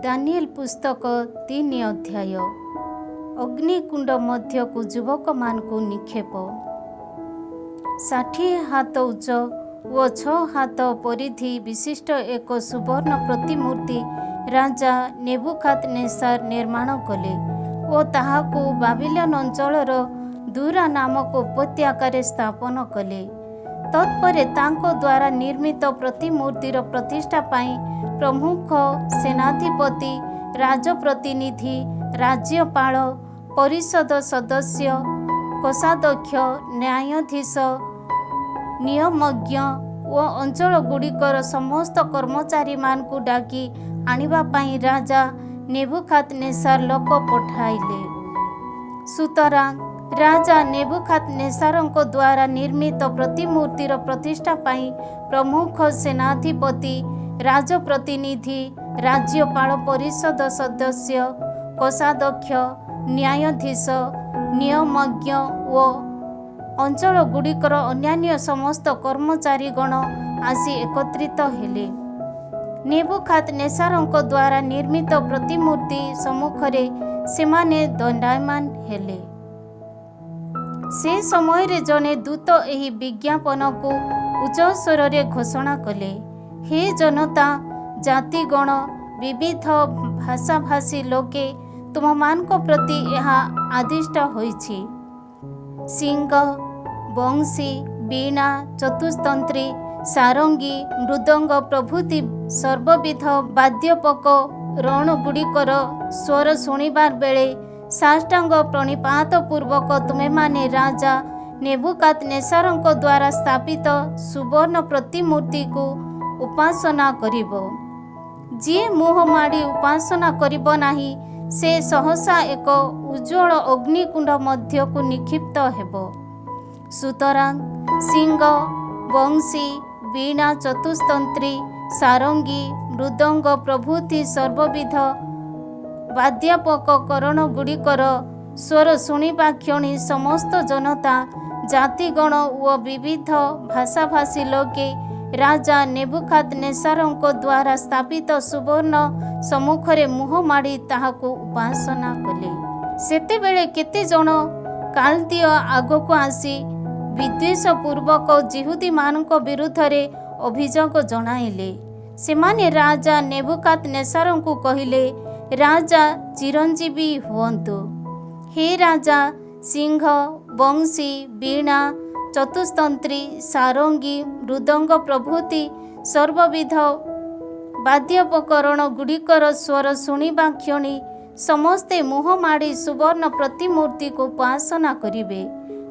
Daniel पुस्तक 3 अध्याय। अग्निकुंड मध्यकु युवक मानकु निक्षेप। 60 हाथ उच्च व 6 हाथ परिधि विशिष्ट एक सुवर्ण प्रतिमूर्ति राजा नेबुखादनेस्सार निर्माण कले ओ ताहाकु बाबिलोन अंचलर दूरा नामक उपत्यकार स्थापन कले। तत्परे तांको द्वारा निर्मित प्रतिमूर्तिर प्रतिष्ठा पाई प्रमुख सेनाधिपति, राजप्रतिनिधि, राज्यपाल, परिषद सदस्य, कोषाध्यक्ष, न्यायाधीश, नियमज्ञ व अंचल गुड़िकर समस्त कर्मचारी मानकु डाकी आनिबा पाई राजा नेबुखादनेस्सार लोक पठाइले। सुतरां राजा नेबुखादनेस्सारଙ୍କ द्वारा निर्मित प्रतिमूर्तिर प्रतिष्ठा पाई प्रमुख सेनाधिपति, राजप्रतिनिधि, राज्यपाल, परिषद सदस्य, कोषाध्यक्ष, न्यायाधीश, नियमज्ञ व अंचल गुड़िकर अन्यान्य समस्त कर्मचारी गण आसी एकत्रित हेले। नेबुखादनेस्सारଙ୍କ द्वारा निर्मित प्रतिमूर्ति सम्मुखरे सेमाने दंडायमान हेले। से समय रे जने दूत एही विज्ञापन को उच्च स्वर रे घोषणा कले, हे जनता, जातिगण, विविध भाषाभाषी लोके तुम मानक प्रति यह आदिष्ट होइछि। सिंह, बंशी, वीणा, चतुस्तंत्री, सारंगी, मृदंग प्रभृति सर्वविध वाद्योपकरण गुड़िकर स्वर शुणिबार बेले साष्टांग प्रणिपात पूर्वक तुमे माने राजा नेबुखादनेस्सारଙ୍କ द्वारा स्थापित सुवर्ण प्रतिमूर्ति को उपासना करिबो। जी मुह माड़ी उपासना करिबो नाही से सहसा एक उज्ज्वल अग्निकुंड मध्य को निक्षिप्त हेबो। सुतरां सिंह, बंशी, वीणा, चतुस्तंत्री, सारंगी, मृदंग प्रभृति सर्वविध वाद्योपकरण गुड़िकर स्वर शुणिबा क्षणी समस्त जनता, जातिगण व विविध भाषाभाषी लोके राजा नेबुखादनेस्सारଙ୍କ द्वारा स्थापित सुवर्ण सम्मुखरे मुह माड़ी ताहाकु उपासना कले। सेतेबेले केते जण कालदीय आगको आसी विद्वेष पूर्वक जिहुदी मानक विरुद्धरे अभियोग जणाइले। सेमाने राजा नेबुखादनेस्सारଙ୍କୁ कहिले, राजा चिरंजीवी हुअन्तु। हे राजा, सिंह, बंशी, वीणा, चतुस्तंत्री, सारंगी, मृदंग प्रभृति सर्वविध वाद्योपकरण गुड़िकर स्वर शुणिबा क्षणी समस्ते मुह माड़ी सुवर्ण प्रतिमूर्ति को उपासना करिबे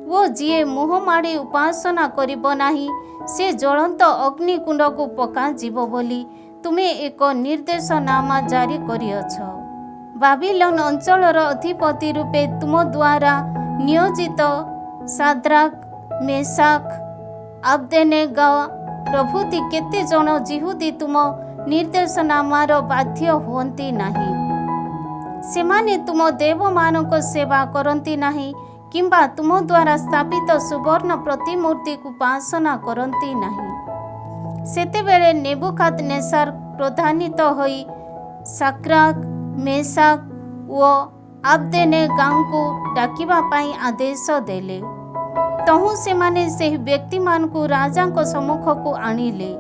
वो जीए मुह माड़ी उपासना करिबो नाही से ज्वलंत अग्निकुंड को पका जीव बोली तुमे एक निर्देशनामा जारी करिअछ। बाबिलोन अंचलर अधिपति रूपे तुम द्वारा नियोजित साद्राक, मेसाक, अबदेनेगो प्रभृति केते जण जिहुदी तुम निर्देशनामार बाध्य हुअन्ति नाही। सेमाने तुम देव मानक सेवा करन्ति नाही किंबा तुम द्वारा स्थापित सुवर्ण प्रतिमूर्ति को उपासना करन्ति नाही। सेतेबेले नेबुखादनेस्सार क्रोधान्वित होई साद्राक, मेसाक व अबदेनेगोଙ୍କୁ डाकिबा पाई आदेश देले। तहु सेमाने सेही व्यक्ति मानकु राजांको सम्मुख को आनिले।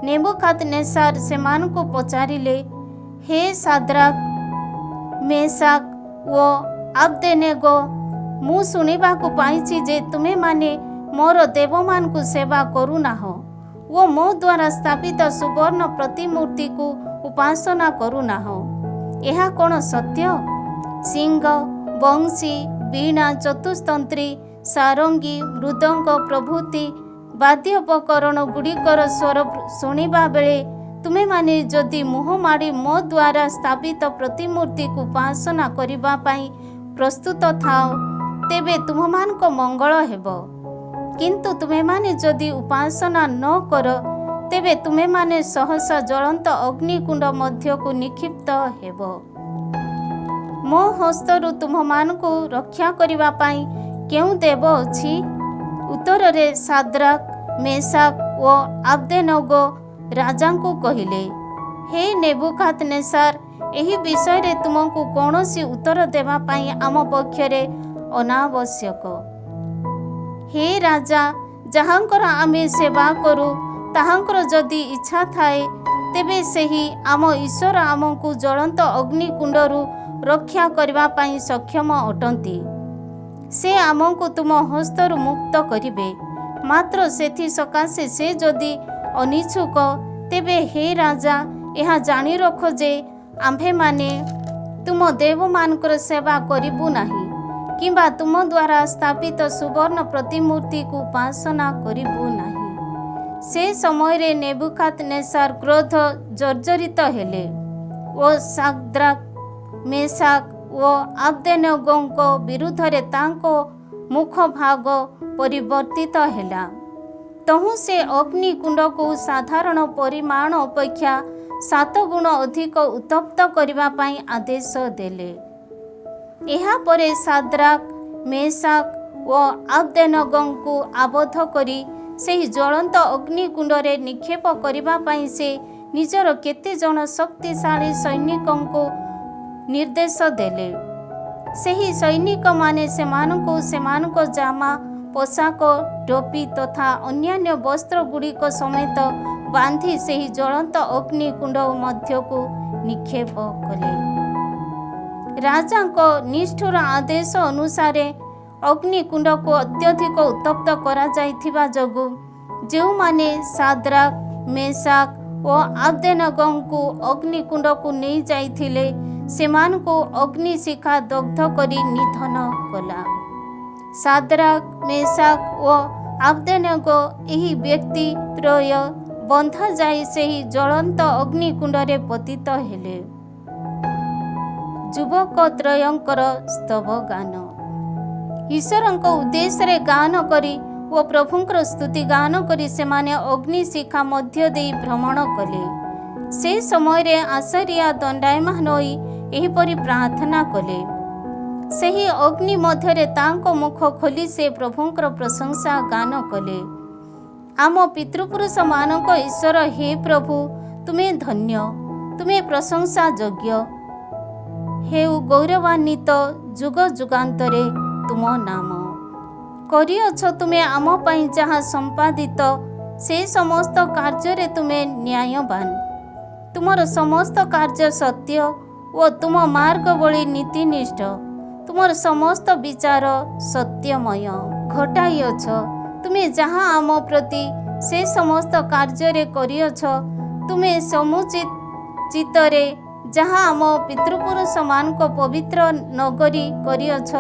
नेबुखादनेस्सार सेमानकु पचारिले, हे साद्राक, मेसाक व अबदेनेगो, मु शुणिबाकु पाइछि जे तुमे माने मोर देवमानकु सेवा करुनाह वो मो द्वारा स्थापित सुवर्ण प्रतिमूर्ति को उपासना करुनाह। यह कौन सत्य? सिंह, बंशी, वीणा, चतुस्तंत्री, सारंगी, मृदंग प्रभृति वाद्योपकरण गुड़िकर स्वर शुणिबा बेले तुमे माने जदि मुह माड़ी मो द्वारा स्थापित प्रतिमूर्ति को उपासना करिबा पाई प्रस्तुत थाओ तेबे तुममानक मंगल हेबो। किंतु तुमे माने जदि उपासना न कर तेबे तुमे माने सहसा ज्वलंत अग्निकुंड मध्य को निक्षिप्त हेबो। मो हस्तरु तुममानकु रक्षा करिबा पाई केउ देव अछि? उत्तर रे साद्राक, मेसाक व अबदेनेगो राजा को कहिले, हे नेबुखादनेस्सार, ଏହି ବିଷୟରେ ତୁମକୁ କୌଣସି ଉତ୍ତର ଦେବା ପାଇଁ ଆମ ପକ୍ଷରେ ଅନାବଶ୍ୟକ। ହେ ରାଜା, ଯାହାଙ୍କର ଆମେ ସେବା କରୁ ତାହାଙ୍କର ଯଦି ଇଚ୍ଛା ଥାଏ ତେବେ ସେହି ଆମ ଈଶ୍ୱର ଆମକୁ ଜ୍ୱଳନ୍ତ ଅଗ୍ନିକୁଣ୍ଡରୁ ରକ୍ଷା କରିବା ପାଇଁ ସକ୍ଷମ ଅଟନ୍ତି। ସେ ଆମକୁ ତୁମ ହସ୍ତରୁ ମୁକ୍ତ କରିବେ। ମାତ୍ର ସେଥିସକାଶେ ସେ ଯଦି ଅନିଚ୍ଛୁକ ତେବେ ହେ ରାଜା, ଏହା ଜାଣି ରଖ ଯେ ଆମ୍ଭେମାନେ ତୁମ ଦେବମାନଙ୍କର ସେବା କରିବୁ ନାହିଁ କିମ୍ବା ତୁମ ଦ୍ୱାରା ସ୍ଥାପିତ ସୁବର୍ଣ୍ଣ ପ୍ରତିମୂର୍ତ୍ତିକୁ ଉପାସନା କରିବୁ ନାହିଁ। ସେ ସମୟରେ ନେବୁକାଦନେସାର କ୍ରୋଧ ଜର୍ଜରିତ ହେଲେ ଓ ସାଦ୍ରାକ୍, ମେସାକ୍ ଓ ଆବେଦନେଗୋଙ୍କ ବିରୁଦ୍ଧରେ ତାଙ୍କ ମୁଖଭାଗ ପରିବର୍ତ୍ତିତ ହେଲା। ତହୁଁ ସେ ଅଗ୍ନିକୁଣ୍ଡକୁ ସାଧାରଣ ପରିମାଣ ଅପେକ୍ଷା 7 ଗୁଣ ଅଧିକ ଉତ୍ତପ୍ତ କରିବା ପାଇଁ ଆଦେଶ ଦେଲେ। ଏହାପରେ ସାଦ୍ରାକ୍, ମେସାକ୍ ଓ ଆବେଦନେଗୋଙ୍କୁ ଆବଦ୍ଧ କରି ସେହି ଜ୍ୱଳନ୍ତ ଅଗ୍ନିକୁଣ୍ଡରେ ନିକ୍ଷେପ କରିବା ପାଇଁ ସେ ନିଜର କେତେଜଣ ଶକ୍ତିଶାଳୀ ସୈନିକଙ୍କୁ ନିର୍ଦ୍ଦେଶ ଦେଲେ। ସେହି ସୈନିକମାନେ ସେମାନଙ୍କୁ ସେମାନଙ୍କ ଜାମା, ପୋଷାକ, ଟୋପି ତଥା ଅନ୍ୟାନ୍ୟ ବସ୍ତ୍ରଗୁଡ଼ିକ ସମେତ ବାନ୍ଧି ସେହି ଜ୍ୱଳନ୍ତ ଅଗ୍ନିକୁଣ୍ଡ ମଧ୍ୟକୁ ନିକ୍ଷେପ କଲେ। ରାଜାଙ୍କ ନିଷ୍ଠୁର ଆଦେଶ ଅନୁସାରେ ଅଗ୍ନିକୁଣ୍ଡକୁ ଅତ୍ୟଧିକ ଉତ୍ତପ୍ତ କରାଯାଇଥିବା ଯୋଗୁଁ ଯେଉଁମାନେ ସାଦ୍ରାକ୍, ମେସାକ୍ ଓ ଆବେଦନେଗୋଙ୍କୁ ଅଗ୍ନିକୁଣ୍ଡକୁ ନେଇ ଯାଇଥିଲେ ସେମାନଙ୍କୁ ଅଗ୍ନିଶିଖା ଦଗ୍ଧ କରି ନିଧନ କଲା। ସାଦ୍ରାକ୍, ମେସାକ୍ ଓ ଆବେଦନେଗୋ ଏହି ବ୍ୟକ୍ତିତ୍ରୟ ବନ୍ଧାଯାଇ ସେହି ଜ୍ୱଳନ୍ତ ଅଗ୍ନିକୁଣ୍ଡରେ ପତିତ ହେଲେ। ଯୁବକତ୍ରୟଙ୍କର ସ୍ତବଗାନ। ଈଶ୍ୱରଙ୍କ ଉଦ୍ଦେଶ୍ୟରେ ଗାନ କରି ଓ ପ୍ରଭୁଙ୍କର ସ୍ତୁତି ଗାନ କରି ସେମାନେ ଅଗ୍ନିଶିଖା ମଧ୍ୟ ଦେଇ ଭ୍ରମଣ କଲେ। ସେ ସମୟରେ ଆସାରିଆ ଦଣ୍ଡାୟମାନ ହୋଇ ଏହିପରି ପ୍ରାର୍ଥନା କଲେ। ସେହି ଅଗ୍ନି ମଧ୍ୟରେ ତାଙ୍କ ମୁଖ ଖୋଲି ସେ ପ୍ରଭୁଙ୍କର ପ୍ରଶଂସା ଗାନ କଲେ। ଆମ ପିତୃପୁରୁଷମାନଙ୍କ ଈଶ୍ୱର ହେ ପ୍ରଭୁ, ତୁମେ ଧନ୍ୟ, ତୁମେ ପ୍ରଶଂସା ଯୋଗ୍ୟ। ହେଉ ଗୌରବାନ୍ୱିତ ଯୁଗ ଯୁଗାନ୍ତରେ ତୁମ ନାମ। କରିଅଛ ତୁମେ ଆମ ପାଇଁ ଯାହା ସମ୍ପାଦିତ, ସେ ସମସ୍ତ କାର୍ଯ୍ୟରେ ତୁମେ ନ୍ୟାୟବାନ। ତୁମର ସମସ୍ତ କାର୍ଯ୍ୟ ସତ୍ୟ ଓ ତୁମ ମାର୍ଗବଳୀ ନୀତିନିଷ୍ଠ। ତୁମର ସମସ୍ତ ବିଚାର ସତ୍ୟମୟ। ଘଟାଇଅଛ ତୁମେ ଯାହା ଆମ ପ୍ରତି ସେ ସମସ୍ତ କାର୍ଯ୍ୟରେ କରିଅଛ, ତୁମେ ସମୁଚିତରେ ଯାହା ଆମ ପିତୃପୁରୁଷମାନଙ୍କ ପବିତ୍ର ନଗରୀ କରିଅଛ,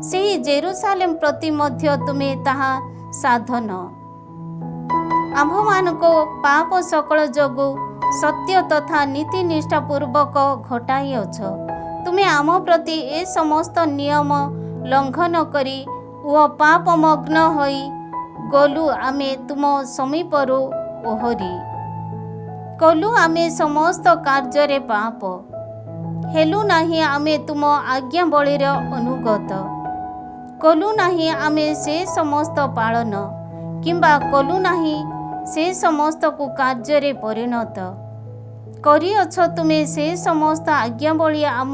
ସେହି ଜେରୁସାଲେମ ପ୍ରତି ମଧ୍ୟ ତୁମେ ତାହା ସାଧନ। ଆମ୍ଭମାନଙ୍କ ପାପ ସକଳ ଯୋଗୁଁ ସତ୍ୟ ତଥା ନୀତିନିଷ୍ଠା ପୂର୍ବକ ଘଟାଇଅଛ। ତୁମେ ଆମ ପ୍ରତି ଏ ସମସ୍ତ ନିୟମ ଲଙ୍ଘନ କରି ଓ ପାପମଗ୍ନ ହୋଇ ଗଲୁ। ଆମେ ତୁମ ସମୀପରୁ ଓହରି କଲୁ ଆମେ ସମସ୍ତ କାର୍ଯ୍ୟରେ ପାପ। ହେଲୁ ନାହିଁ ଆମେ ତୁମ ଆଜ୍ଞାବଳୀର ଅନୁଗତ। କଲୁ ନାହିଁ ଆମେ ସେ ସମସ୍ତ ପାଳନ କିମ୍ବା କଲୁ ନାହିଁ ସେ ସମସ୍ତକୁ କାର୍ଯ୍ୟରେ ପରିଣତ। କରିଅଛ ତୁମେ ସେ ସମସ୍ତ ଆଜ୍ଞାବଳୀ ଆମ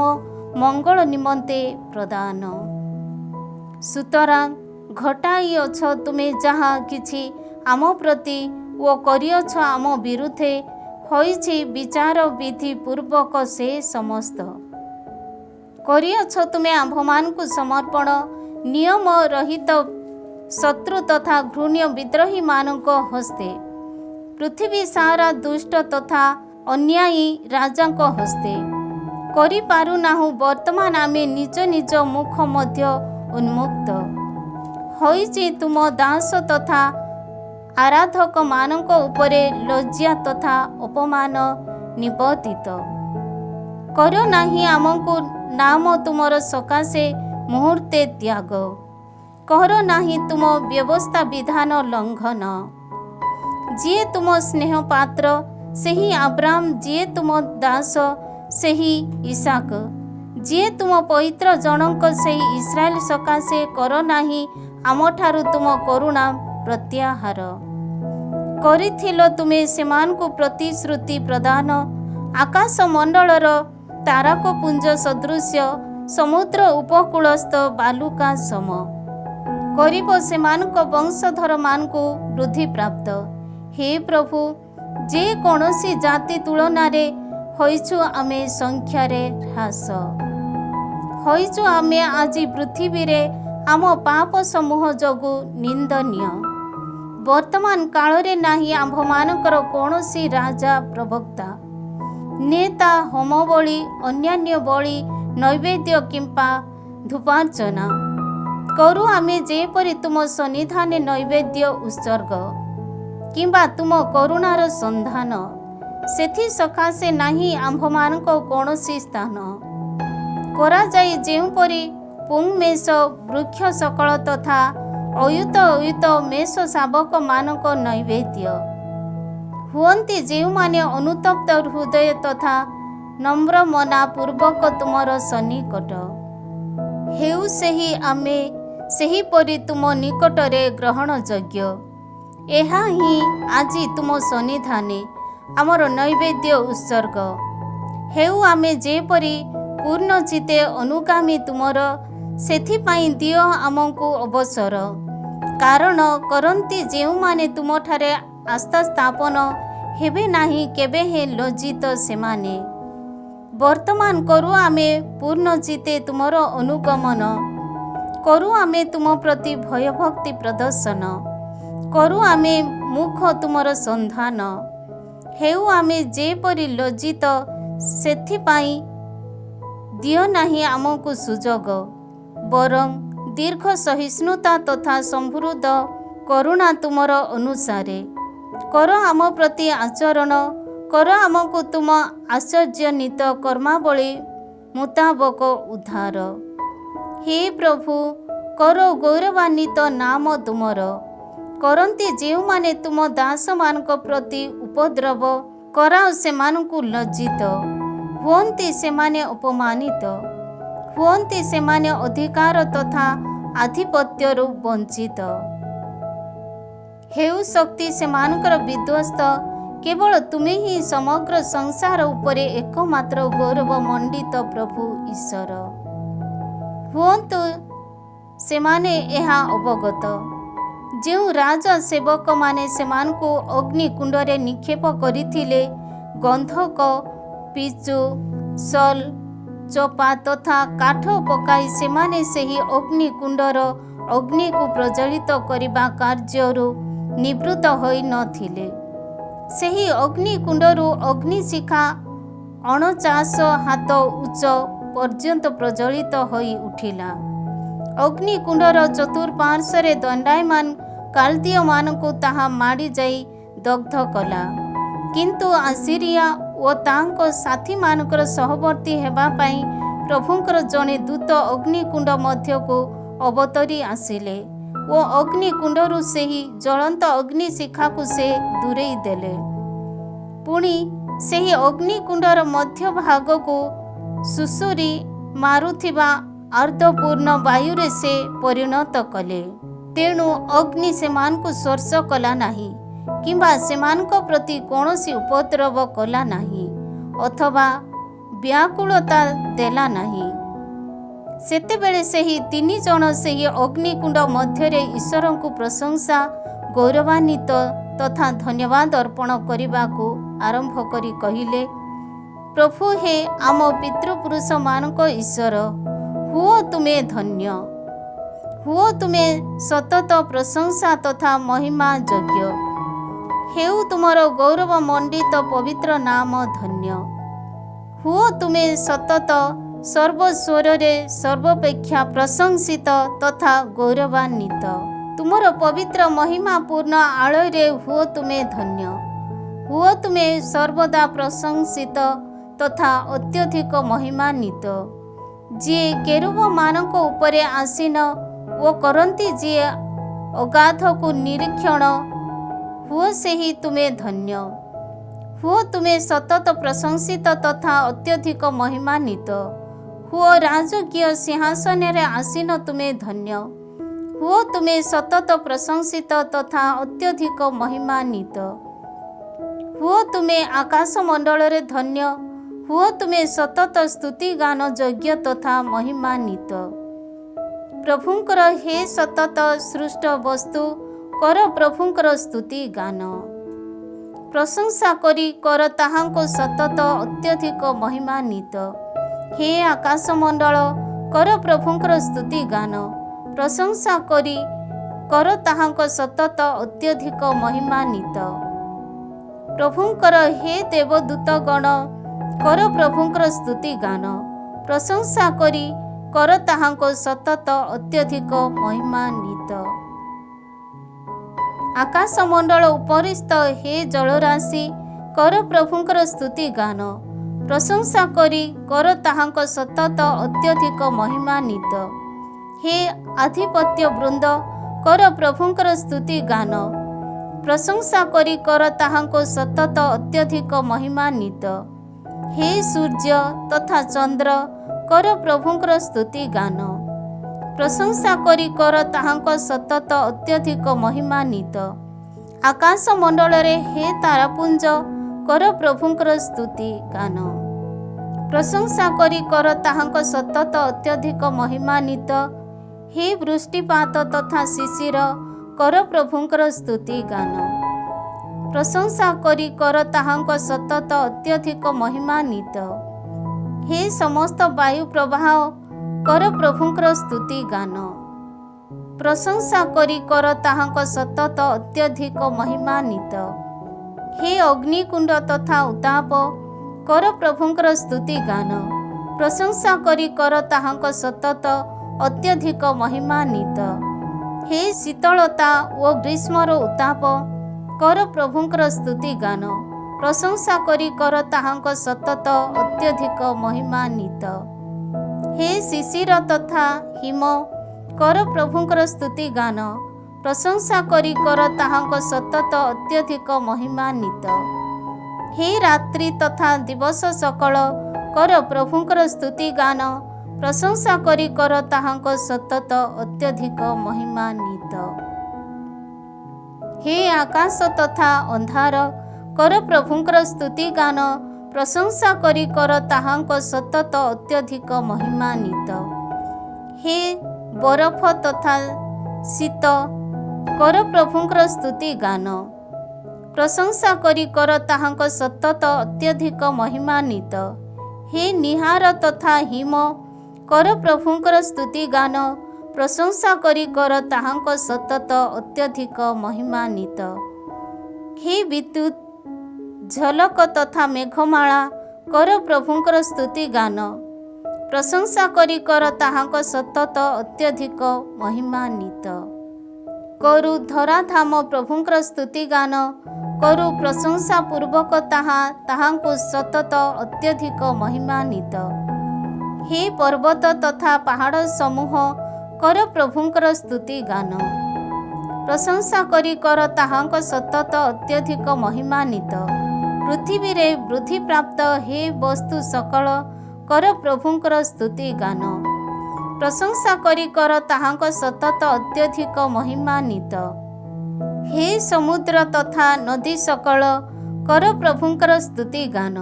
ମଙ୍ଗଳ ନିମନ୍ତେ ପ୍ରଦାନ। ସୁତରାଂ ଘଟାଇଅଛ ତୁମେ ଯାହା କିଛି ଆମ ପ୍ରତି ଓ କରିଅଛ ଆମ ବିରୁଦ୍ଧେ ହୋଇଛି ବିଚାର ବିଧି ପୂର୍ବକ ସେ ସମସ୍ତ। କରିଅଛ ତୁମେ ଆମ୍ଭମାନଙ୍କୁ ସମର୍ପଣ ନିୟମ ରହିତ ଶତ୍ରୁ ତଥା ଘୃଣ୍ୟ ବିଦ୍ରୋହୀମାନଙ୍କ ହସ୍ତେ, ପୃଥିବୀ ସାରା ଦୁଷ୍ଟ ତଥା ଅନ୍ୟାୟୀ ରାଜାଙ୍କ ହସ୍ତେ କରିପାରୁନାହୁଁ। ବର୍ତ୍ତମାନ ଆମେ ନିଜ ନିଜ ମୁଖ ମଧ୍ୟ ଉନ୍ମୁକ୍ତ ହୋଇଛି ତୁମ ଦାସ ତଥା ଆରାଧକମାନଙ୍କ ଉପରେ ଲଜ୍ଜା ତଥା ଅପମାନ ନିବର୍ତ୍ତିତ କର ନାହିଁ। ଆମକୁ ନାମ ତୁମର ସକାଶେ ମୁହୂର୍ତ୍ତେ ତ୍ୟାଗ କର ନାହିଁ ତୁମ ବ୍ୟବସ୍ଥା ବିଧାନ ଲଙ୍ଘନ। ଯିଏ ତୁମ ସ୍ନେହ ପାତ୍ର ସେହି ଆବ୍ରାମ, ଯିଏ ତୁମ ଦାସ ସେହି ଇସାକ, ଯିଏ ତୁମ ପବିତ୍ର ଜଣଙ୍କ ସେହି ଇସ୍ରାଏଲ ସକାଶେ କର ନାହିଁ ଆମଠାରୁ ତୁମ କରୁଣା ପ୍ରତ୍ୟାହାର କରିଥିଲ। ତୁମେ ସେମାନଙ୍କୁ ପ୍ରତିଶ୍ରୁତି ପ୍ରଦାନ ଆକାଶ ମଣ୍ଡଳର ତାରକପୁଞ୍ଜ ସଦୃଶ୍ୟ ସମୁଦ୍ର ଉପକୂଳସ୍ଥ ବାଲୁକା ସମ କରିବ ସେମାନଙ୍କ ବଂଶଧରମାନଙ୍କୁ ବୃଦ୍ଧିପ୍ରାପ୍ତ। ହେ ପ୍ରଭୁ, ଯେ କୌଣସି ଜାତି ତୁଳନାରେ ହୋଇଛୁ ଆମେ ସଂଖ୍ୟାରେ ହ୍ରାସ ହୋଇଛୁ। ଆମେ ଆଜି ପୃଥିବୀରେ ଆମ ପାପ ସମୂହ ଯୋଗୁଁ ନିନ୍ଦନୀୟ। ବର୍ତ୍ତମାନ କାଳରେ ନାହିଁ ଆମ୍ଭମାନଙ୍କର କୌଣସି ରାଜା, ପ୍ରବକ୍ତା, ନେତା, ହୋମବଳି, ଅନ୍ୟାନ୍ୟ ବଳି, ନୈବେଦ୍ୟ କିମ୍ବା ଧୂପାର୍ଚ୍ଚନା କରୁ ଆମେ ଯେପରି ତୁମ ସନ୍ନିଧାନେ ନୈବେଦ୍ୟ ଉତ୍ସର୍ଗ କିମ୍ବା ତୁମ କରୁଣାର ସନ୍ଧାନ। ସେଥି ସକାଶେ ନାହିଁ ଆମ୍ଭମାନଙ୍କ କୌଣସି ସ୍ଥାନ କରାଯାଇ ଯେଉଁପରି ପୁଂମେଷ ବୃକ୍ଷ ସକଳ ତଥା ଅୟୁତ ମେଷ ଶାବକମାନଙ୍କ ନୈବେଦ୍ୟ ହୁଅନ୍ତି, ଯେଉଁମାନେ ଅନୁତପ୍ତ ହୃଦୟ ତଥା ନମ୍ର ମନା ପୂର୍ବକ ତୁମର ସନ୍ନିକଟ ହେଉ। ସେହି ଆମେ ସେହିପରି ତୁମ ନିକଟରେ ଗ୍ରହଣଯୋଗ୍ୟ। ଏହା ହିଁ ଆଜି ତୁମ ସନ୍ନିଧାନେ ଆମର ନୈବେଦ୍ୟ ଉତ୍ସର୍ଗ ହେଉ। ଆମେ ଯେପରି ପୂର୍ଣ୍ଣ ଚିତ୍ତେ ଅନୁଗାମୀ ତୁମର, ସେଥିପାଇଁ ଦିଅ ଆମକୁ ଅବସର। କାରଣ କରନ୍ତି ଯେଉଁମାନେ ତୁମଠାରେ ଆସ୍ଥା ସ୍ଥାପନ ହେବେ ନାହିଁ, କେବେ ହେଁ ଲଜ୍ଜିତ ସେମାନେ। ବର୍ତ୍ତମାନ କରୁ ଆମେ ପୂର୍ଣ୍ଣ ଚିତ୍ତେ ତୁମର ଅନୁଗମନ, କରୁ ଆମେ ତୁମ ପ୍ରତି ଭୟଭକ୍ତି ପ୍ରଦର୍ଶନ, କରୁ ଆମେ ମୁଖ ତୁମର ସନ୍ଧାନ ହେଉ। ଆମେ ଯେପରି ଲଜ୍ଜିତ, ସେଥିପାଇଁ ଦିଅ ନାହିଁ ଆମକୁ ସୁଯୋଗ, ବରଂ ଦୀର୍ଘ ସହିଷ୍ଣୁତା ତଥା ସମୃଦ୍ଧ କରୁଣା ତୁମର ଅନୁସାରେ କର ଆମ ପ୍ରତି ଆଚରଣ। କର ଆମକୁ ତୁମ ଆଶ୍ଚର୍ଯ୍ୟନିତ କର୍ମାବଳୀ ମୁତାବକ ଉଦ୍ଧାର। ହେ ପ୍ରଭୁ, କର ଗୌରବାନ୍ୱିତ ନାମ ତୁମର। କରନ୍ତି ଯେଉଁମାନେ ତୁମ ଦାସମାନଙ୍କ ପ୍ରତି ଉପଦ୍ରବ କରାଅ, ସେମାନଙ୍କୁ ଲଜ୍ଜିତ ହୁଅନ୍ତି, ସେମାନେ ଅପମାନିତ ହୁଅନ୍ତି, ସେମାନେ ଅଧିକାର ତଥା ଆଧିପତ୍ୟରୁ ବଞ୍ଚିତ ହେଉ। ଶକ୍ତି ସେମାନଙ୍କର ବିଧ୍ୱସ୍ତ, କେବଳ ତୁମେ ହିଁ ସମଗ୍ର ସଂସାର ଉପରେ ଏକମାତ୍ର ଗୌରବମଣ୍ଡିତ ପ୍ରଭୁ ଈଶ୍ୱର। ହୁଅନ୍ତୁ ସେମାନେ ଏହା ଅବଗତ, ଯେଉଁ ରାଜା ସେବକମାନେ ସେମାନଙ୍କୁ ଅଗ୍ନିକୁଣ୍ଡରେ ନିକ୍ଷେପ କରିଥିଲେ, ଗନ୍ଧକ, ପିଚୁ, ସଲ୍, ଚୋପା ତଥା କାଠ ପକାଇ ସେମାନେ ସେହି ଅଗ୍ନିକୁଣ୍ଡର ଅଗ୍ନିକୁ ପ୍ରଜ୍ୱଳିତ କରିବା କାର୍ଯ୍ୟରୁ ନିବୃତ୍ତ ହୋଇନଥିଲେ। ସେହି ଅଗ୍ନିକୁଣ୍ଡରୁ ଅଗ୍ନିଶିଖା 49 ହାତ ଉଚ୍ଚ ପର୍ଯ୍ୟନ୍ତ ପ୍ରଜ୍ୱଳିତ ହୋଇ ଉଠିଲା। ଅଗ୍ନିକୁଣ୍ଡର ଚତୁଃପାର୍ଶ୍ୱରେ ଦଣ୍ଡାୟମାନ କାଲଦୀୟମାନଙ୍କୁ ତାହା ମାଡ଼ିଯାଇ ଦଗ୍ଧ କଲା। କିନ୍ତୁ ଆସିରିଆ ଓ ତାଙ୍କ ସାଥୀମାନଙ୍କର ସହବର୍ତ୍ତୀ ହେବା ପାଇଁ ପ୍ରଭୁଙ୍କର ଜଣେ ଦୂତ ଅଗ୍ନିକୁଣ୍ଡ ମଧ୍ୟକୁ ଅବତରି ଆସିଲେ ଓ ଅଗ୍ନିକୁଣ୍ଡରୁ ସେହି ଜ୍ୱଳନ୍ତ ଅଗ୍ନିଶିଖାକୁ ସେ ଦୂରେଇ ଦେଲେ। ପୁଣି ସେହି ଅଗ୍ନିକୁଣ୍ଡର ମଧ୍ୟଭାଗକୁ ସୁସୁରି ମାରୁଥିବା ଆର୍ଦ୍ରପୂର୍ଣ୍ଣ ବାୟୁରେ ସେ ପରିଣତ କଲେ। ତେଣୁ ଅଗ୍ନି ସେମାନଙ୍କୁ ସ୍ପର୍ଶ କଲା ନାହିଁ କିମ୍ବା ସେମାନଙ୍କ ପ୍ରତି କୌଣସି ଉପଦ୍ରବ କଲା ନାହିଁ ଅଥବା ବ୍ୟାକୁଳତା ଦେଲା ନାହିଁ। ସେତେବେଳେ ସେହି 3 ଜଣ ସେହି ଅଗ୍ନିକୁଣ୍ଡ ମଧ୍ୟରେ ଈଶ୍ୱରଙ୍କୁ ପ୍ରଶଂସା, ଗୌରବାନ୍ୱିତ ତଥା ଧନ୍ୟବାଦ ଅର୍ପଣ କରିବାକୁ ଆରମ୍ଭ କରି କହିଲେ, ପ୍ରଭୁ ହେ ଆମ ପିତୃପୁରୁଷମାନଙ୍କ ଈଶ୍ୱର, ହୁଅ ତୁମେ ଧନ୍ୟ, ହୁଅ ତୁମେ ସତତ ପ୍ରଶଂସା ତଥା ମହିମା ଯୋଗ୍ୟ। ହେଉ ତୁମର ଗୌରବମଣ୍ଡିତ ପବିତ୍ର ନାମ ଧନ୍ୟ। ହୁଅ ତୁମେ ସତତ ସର୍ବସ୍ୱରରେ ସର୍ବପେକ୍ଷା ପ୍ରଶଂସିତ ତଥା ଗୌରବାନ୍ୱିତ। ତୁମର ପବିତ୍ର ମହିମାପୂର୍ଣ୍ଣ ଆଳୟରେ ହୁଅ ତୁମେ ଧନ୍ୟ। ହୁଅ ତୁମେ ସର୍ବଦା ପ୍ରଶଂସିତ ତଥା ଅତ୍ୟଧିକ ମହିମାନ୍ୱିତ, ଯିଏ କେରୁବମାନଙ୍କ ଉପରେ ଆସୀନ ଓ କରନ୍ତି, ଯିଏ ଅଗାଧକୁ ନିରୀକ୍ଷଣ। ହୁଅ ସେହି ତୁମେ ଧନ୍ୟ। ହୁଅ ତୁମେ ସତତ ପ୍ରଶଂସିତ ତଥା ଅତ୍ୟଧିକ ମହିମାନ୍ୱିତ। ହୁଅ ରାଜକୀୟ ସିଂହାସନରେ ଆସୀନ ତୁମେ ଧନ୍ୟ। ହୁଅ ତୁମେ ସତତ ପ୍ରଶଂସିତ ତଥା ଅତ୍ୟଧିକ ମହିମାନ୍ୱିତ। ହୁଅ ତୁମେ ଆକାଶମଣ୍ଡଳରେ ଧନ୍ୟ। हुओ तुमे सतत स्तुति गान योग्य तथा महिमान्वित। प्रभुंकर हे सतत सृष्ट वस्तु कर प्रभुंकर स्तुति गान। प्रशंसा करी कर ताहांको सतत अत्यधिक महिमान्वित। हे आकाशमंडल कर प्रभुंकर स्तुति गान। प्रशंसा करी कर ताहांको सतत अत्यधिक महिमान्वित। प्रभुंकर हे देवदूत गण कर प्रभुंकर स्तुति गान। प्रशंसा करी कर ताहांको सतत अत्यधिक महिमान्वित। आकाशमंडल उपरिस्थ हे जलराशि कर प्रभुंकर स्तुति गान। प्रशंसा करी कर ताहांको सतत अत्यधिक महिमान्वित। हे आधिपत्य वृंद कर प्रभुंकर स्तुति गान। प्रशंसा करी कर ताहांको सतत अत्यधिक महिमान्वित। हे सूर्य तथा चंद्र कर प्रभुंकर स्तुति गान। प्रशंसा करी कर ताहांको सतत अत्यधिक महिमान्वित। आकाशमंडल रे हे तारापुंज कर प्रभुंकर स्तुति गान। प्रशंसा करी कर ताहांको सतत अत्यधिक महिमान्वित। हे वृष्टिपात तथा शिशिर कर प्रभुंकर स्तुति गान। प्रशंसा करी कर ताहांको सतत अत्यधिक महिमान्वित। हे समस्त वायु प्रवाह कर प्रभुंकर स्तुति गान। प्रशंसा करी कर ताहांको सतत अत्यधिक महिमान्वित। हे अग्निकुंड तथा उताप कर प्रभुंकर स्तुति गान। प्रशंसा करी कर ताहांको सतत अत्यधिक महिमान्वित। हे शीतलता व ग्रीष्मर उताप कर प्रभुंकर स्तुति गान। प्रशंसा करी कर ताहांको सतत अत्यधिक महिमान्वित। हे शिशिर तथा हिम कर प्रभुंकर स्तुति गान। प्रशंसा करी कर ताहांको सतत अत्यधिक महिमान्वित। हे रात्रि तथा दिवस सकल कर प्रभुंकर स्तुति गान। प्रशंसा करी कर ताहांको सतत अत्यधिक महिमान्वित। हे आकाश तथा अंधार कर प्रभुंकर स्तुति गान। प्रशंसा करी कर ताहांको सतत अत्यधिक महिमान्वित। हे बरफ तथा शीत कर प्रभुंकर स्तुति गान। प्रशंसा करी कर ताहांको सतत अत्यधिक महिमान्वित। हे निहार तथा हिम कर प्रभुंकर स्तुति गान। प्रशंसा करी कर ताहांको सतत अत्यधिक महिमान्वित। हे विद्युत झलक तथा मेघमाला कर प्रभुंकर स्तुति गान। प्रशंसा करी कर ताहांको सतत अत्यधिक महिमान्वित। करु धराधाम प्रभुंकर स्तुति गान। करु प्रशंसा पूर्वक ताहांको सतत अत्यधिक महिमान्वित। हे पर्वत तथा पहाड़ समूह कर प्रभुंकर स्तुति गान। प्रशंसा करी कर ताहांको सतत अत्यधिक महिमान्वित। पृथ्वी रे वृद्धि प्राप्त हे वस्तु सकल कर प्रभुंकर स्तुति गान। प्रशंसा करी कर ताहांको सतत अत्यधिक महिमान्वित। हे समुद्र तथा नदी सकल कर प्रभुंकर स्तुति गान।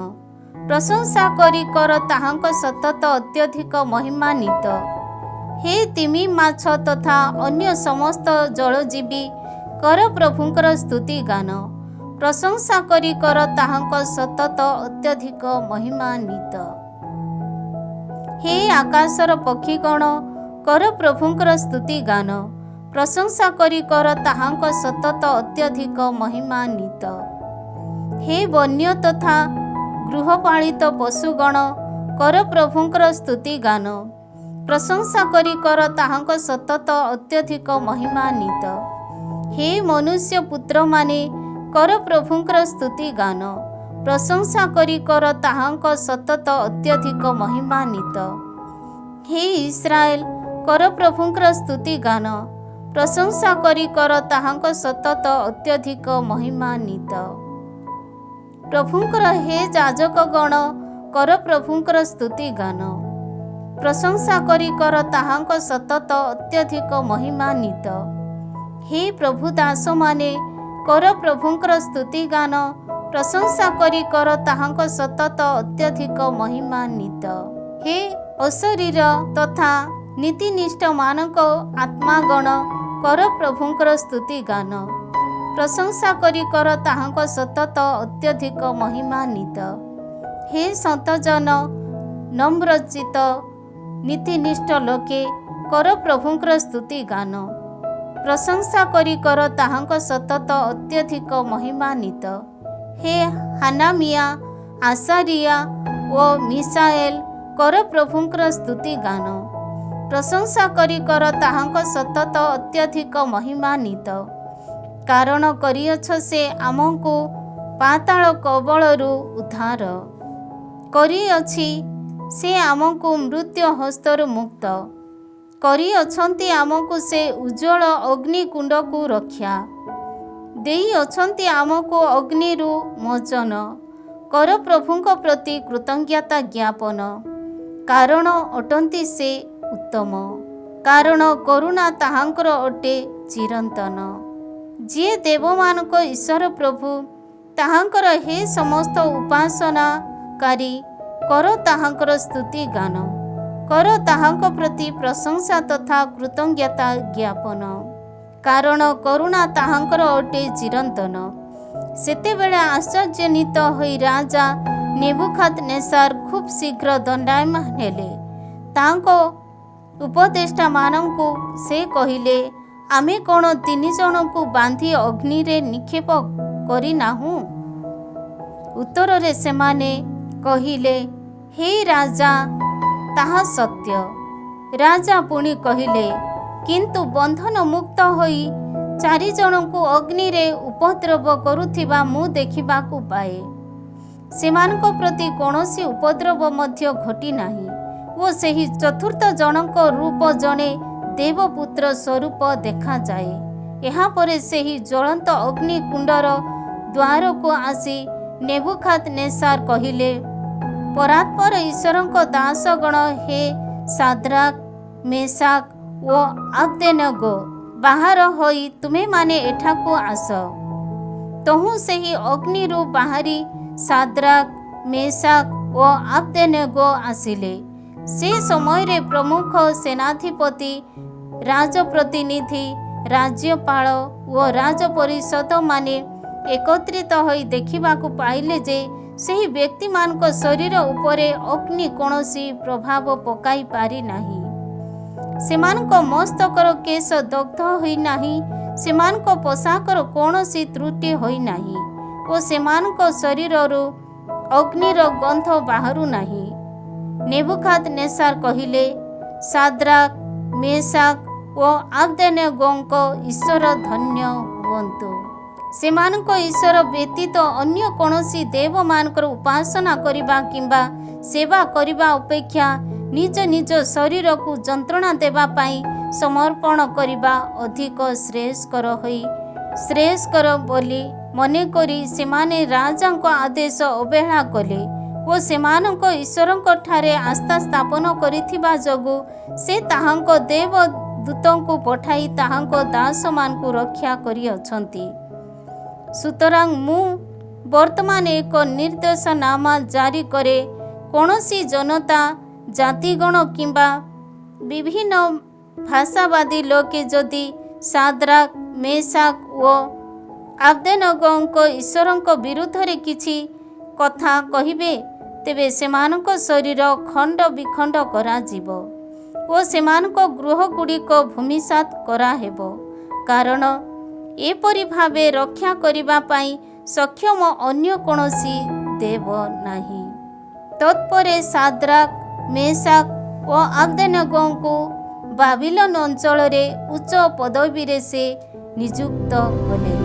प्रशंसा करी कर ताहांको सतत अत्यधिक महिमान्वित। हे तिमी माछ तथा अन्य समस्त जलजीवी कर प्रभुंकर स्तुति गान। प्रशंसा करी कर ताहांको सतत अत्यधिक महिमान्वित। हे आकाशर पक्षीगण कर प्रभुंकर स्तुति गान। प्रशंसा करी कर ताहांको सतत अत्यधिक महिमान्वित। हे वन्य तथा गृहपालित पशुगण कर प्रभुंकर स्तुति गान। प्रशंसा करी कर ताहांको सतत अत्यधिक महिमान्वित। हे मनुष्य पुत्र माने कर प्रभुंकर स्तुति गान। प्रशंसा करी कर ताहांको सतत अत्यधिक महिमान्वित। हे इस्राएल कर प्रभुंकर स्तुति गान। प्रशंसा करी कर ताहांको सतत अत्यधिक महिमान्वित। प्रभुंकर हे याजक गण कर प्रभुंकर स्तुति गान। प्रशंसा करी कर ताहांको सतत अत्यधिक महिमान्वित। हे प्रभु दास माने कर प्रभुंकर स्तुति गान। प्रशंसा करी कर ताहांक सतत अत्यधिक महिमान्वित। हे अशरीर तथा नीतिनिष्ठ मानक आत्मागण कर प्रभुंकर स्तुति गान। प्रशंसा करी कर ताहांक सतत अत्यधिक महिमान्वित। हे सतजन नम्रचित नीतिनिष्ठ लोके कर प्रभुंकर स्तुति गान। प्रशंसा करी कर ताहांक सतत अत्यधिक महिमान्वित। हे हानामिया आसारिया ओ मिसाएल कर प्रभुंकर स्तुति गान। प्रशंसा करी कर ताहांक सतत अत्यधिक महिमान्वित। कारण करिअछ से आमको पाताल कबलरू उद्धार करिअछि। से आमको मृत्यु हस्तरू मुक्त करिअछन्ति। आमको से उज्ज्वल अग्निकुंड को रक्षा देई अछन्ति। आमको अग्निरू मोचन कर प्रभुंक प्रति कृतज्ञता ज्ञापन। कारण अटन्ति से उत्तम। कारण करुणा ताहांकर अटे चिरंतन। जी देवमानक ईश्वर प्रभु ताहांकर हे समस्त उपासनाकारी कर ताहांकर स्तुति गान। कर ताहांक प्रति प्रशंसा तथा कृतज्ञता ज्ञापन। कारण करुणा ताहांकर अटे चिरंतन। सेतेबेले आश्चर्यान्वित होई राजा नेबुखादनेस्सार खूब शीघ्र दंडायमान हेले। तांको उपदेष्टा मानंकु से कहिले, आमे कोण 3 जनकु बांधी अग्नि रे निक्षेप करिनाहु। उत्तर रे सेमाने कहिले, हे राजा ताहा सत्य। राजा पुणी कहिले, किंतु बंधन मुक्त होई 4 जनकु अग्नि रे उपद्रव करुथिबा मु देखिबाकु पाए। सेमानक प्रति कौनसी उपद्रव मध्य घटी नाही ओ सेही चतुर्थ जनक रूप जणे देवपुत्र स्वरूप देखा जाए। यहाँ परे सेही ज्वलंत अग्निकुंडर द्वार को आसी नेबुखादनेस्सार कहिले, परात्पर ईश्वरଙ୍କ दासगण हे साद्राक मेसाक ओ आबदेनगो बाहर होई तुमे माने एठाकु आस। तहु सेही अग्निरू बाहरी साद्राक मेसाक ओ आबदेनगो आसिले। से समय रे प्रमुख सेनाधिपति राजप्रतिनिधि राज्यपाल ओ राजपरिषद माने एकत्रित होई देखिबाकु पाइले जे ସେହି ବ୍ୟକ୍ତିମାନଙ୍କ ଶରୀର ଉପରେ ଅଗ୍ନି କୌଣସି ପ୍ରଭାବ ପକାଇ ପାରି ନାହିଁ। ସେମାନଙ୍କ ମସ୍ତକର କେଶ ଦଗ୍ଧ ହୋଇନାହିଁ। ସେମାନଙ୍କ ପୋଷାକର କୌଣସି ତ୍ରୁଟି ହୋଇନାହିଁ ଓ ସେମାନଙ୍କ ଶରୀରରୁ ଅଗ୍ନିର ଗନ୍ଧ ବାହାରୁ ନାହିଁ। ନେବୁଖାଦନେସ୍ସାର କହିଲେ, ସାଦ୍ରାକ ମେସାକ ଓ ଆବଦେନଗୋଙ୍କ ଈଶ୍ୱର ଧନ୍ୟ ହୁଅନ୍ତୁ। ସେମାନଙ୍କ ଈଶ୍ୱର ବ୍ୟତୀତ ଅନ୍ୟ କୌଣସି ଦେବମାନଙ୍କର ଉପାସନା କରିବା କିମ୍ବା ସେବା କରିବା ଅପେକ୍ଷା ନିଜ ନିଜ ଶରୀରକୁ ଯନ୍ତ୍ରଣା ଦେବା ପାଇଁ ସମର୍ପଣ କରିବା ଅଧିକ ଶ୍ରେୟସ୍କର ବୋଲି ମନେକରି ସେମାନେ ରାଜାଙ୍କ ଆଦେଶ ଅବହେଳା କଲେ ଓ ସେମାନଙ୍କ ଈଶ୍ୱରଙ୍କ ଠାରେ ଆସ୍ଥା ସ୍ଥାପନ କରିଥିବା ଯୋଗୁଁ ସେ ତାହାଙ୍କ ଦେବଦୂତଙ୍କୁ ପଠାଇ ତାହାଙ୍କ ଦାସମାନଙ୍କୁ ରକ୍ଷା କରିଅଛନ୍ତି। ସୁତରାଂ ମୁଁ ବର୍ତ୍ତମାନ ଏକ ନିର୍ଦ୍ଦେଶନାମା ଜାରି କରେ, କୌଣସି ଜନତା ଜାତିଗଣ କିମ୍ବା ବିଭିନ୍ନ ଭାଷାବାଦୀ ଲୋକେ ଯଦି ସାଦ୍ରାକ ମେସାକ ଓ ଆବଦେନଗୋଙ୍କ ଈଶ୍ୱରଙ୍କ ବିରୁଦ୍ଧରେ କିଛି କଥା କହିବେ, ତେବେ ସେମାନଙ୍କ ଶରୀର ଖଣ୍ଡ ବିଖଣ୍ଡ କରାଯିବ ଓ ସେମାନଙ୍କ ଗୃହଗୁଡ଼ିକ ଭୂମିସାତ୍ କରାହେବ। କାରଣ ଏପରି ଭାବେ ରକ୍ଷା କରିବା ପାଇଁ ସକ୍ଷମ ଅନ୍ୟ କୌଣସି ଦେବ ନାହିଁ। ତତ୍ପରେ ସାଦ୍ରାକ ମେସାକ ଓ ଆବଦେନଗୋଙ୍କୁ ବାବିଲନ ଅଞ୍ଚଳରେ ଉଚ୍ଚ ପଦବୀରେ ସେ ନିଯୁକ୍ତ କଲେ।